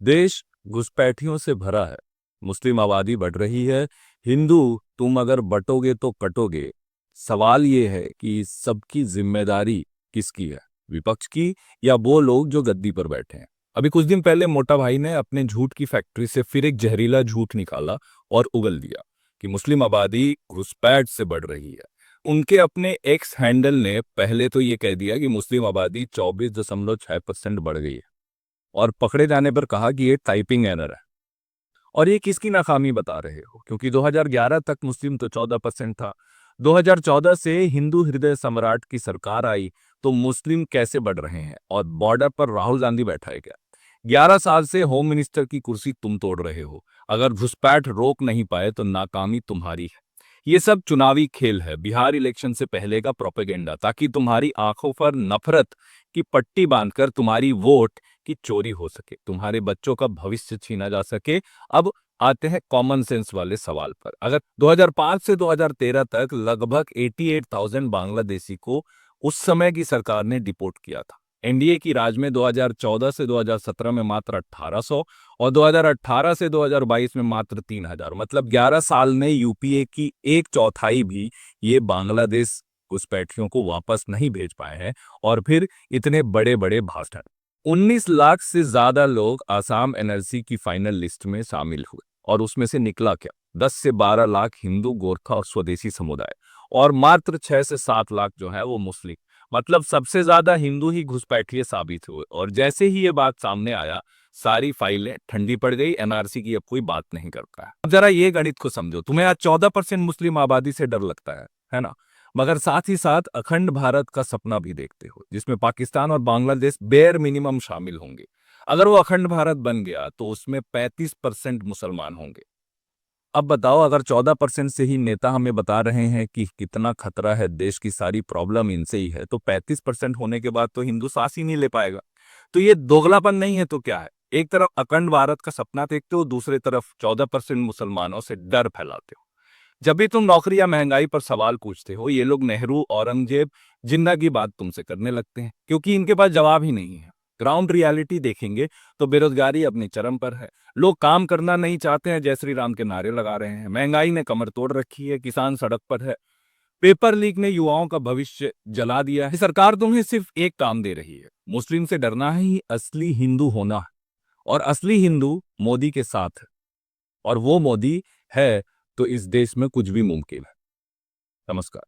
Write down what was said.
देश घुसपैठियों से भरा है। मुस्लिम आबादी बढ़ रही है। हिंदू तुम अगर बटोगे तो कटोगे। सवाल ये है कि सबकी जिम्मेदारी किसकी है, विपक्ष की या वो लोग जो गद्दी पर बैठे हैं। अभी कुछ दिन पहले मोटा भाई ने अपने झूठ की फैक्ट्री से फिर एक जहरीला झूठ निकाला और उगल दिया कि मुस्लिम आबादी घुसपैठ से बढ़ रही है। उनके अपने एक्स हैंडल ने पहले तो ये कह दिया कि मुस्लिम आबादी 24.6% बढ़ गई है और पकड़े जाने पर कहा कि ये टाइपिंग एरर है। और ये किसकी नाकामी बता रहे हो, क्योंकि 2011 तक मुस्लिम तो 14% था। 2014 से हिंदू हृदय सम्राट की सरकार आई तो मुस्लिम कैसे बढ़ रहे हैं और बॉर्डर पर राहुल गांधी बैठा है क्या? 11 साल से होम मिनिस्टर की कुर्सी तुम तोड़ रहे हो। अगर घुसपैठ रोक नहीं पाए तो नाकामी तुम्हारी है। ये सब चुनावी खेल है, बिहार इलेक्शन से पहले का प्रोपेगेंडा, ताकि तुम्हारी आंखों पर नफरत की पट्टी बांधकर तुम्हारी वोट की चोरी हो सके, तुम्हारे बच्चों का भविष्य छीना जा सके। अब आते हैं कॉमन सेंस वाले सवाल पर। अगर 2005 से 2013 तक लगभग 88,000 बांग्लादेशी को उस समय की सरकार ने डिपोर्ट किया था। एनडीए की राज में 2014 से 2017 में मात्र 1800 और 2018 से 2022 में मात्र 3000, मतलब 11 साल में यूपीए की एक चौथाई भी ये बांग्लादेश घुसपैठियों को वापस नहीं भेज पाए हैं। और फिर इतने बड़े बड़े भाषण। 19 लाख से ज्यादा लोग आसाम एनआरसी की फाइनल लिस्ट में शामिल हुए और उसमें से निकला क्या? 10 से 12 लाख हिंदू, गोरखा और स्वदेशी समुदाय, और मात्र 6 से 7 लाख जो है वो मुस्लिम। मतलब सबसे ज्यादा हिंदू ही घुसपैठिए साबित हुए। और जैसे ही ये बात सामने आया, सारी फाइलें ठंडी पड़ गई। एनआरसी की अब कोई बात नहीं करता है। अब जरा ये गणित को समझो। तुम्हें आज 14% मुस्लिम आबादी से डर लगता है ना? मगर साथ ही साथ अखंड भारत का सपना भी देखते हो, जिसमें पाकिस्तान और बांग्लादेश बेयर मिनिमम शामिल होंगे। अगर वो अखंड भारत बन गया तो उसमें 35% मुसलमान होंगे। अब बताओ, अगर 14% से ही नेता हमें बता रहे हैं कि कितना खतरा है, देश की सारी प्रॉब्लम इनसे ही है, तो 35% होने के बाद तो हिंदू सांस ही नहीं ले पाएगा। तो ये दोगलापन नहीं है तो क्या है? एक तरफ अखंड भारत का सपना देखते हो, दूसरी तरफ 14% मुसलमानों से डर फैलाते हो। जब भी तुम नौकरी या महंगाई पर सवाल पूछते हो, ये लोग नेहरू, औरंगजेब, जिन्ना की बात तुमसे करने लगते हैं, क्योंकि इनके पास जवाब ही नहीं है। ग्राउंड रियलिटी देखेंगे तो बेरोजगारी अपने चरम पर है। लोग काम करना नहीं चाहते हैं, जय श्री राम के नारे लगा रहे हैं। महंगाई ने कमर तोड़ रखी है, किसान सड़क पर है। पेपर लीक ने युवाओं का भविष्य जला दिया है। सरकार तुम्हें सिर्फ एक काम दे रही है, मुस्लिम से डरना है ही असली हिंदू होना है। और असली हिंदू मोदी के साथ है। और वो मोदी है तो इस देश में कुछ भी मुमकिन है। नमस्कार।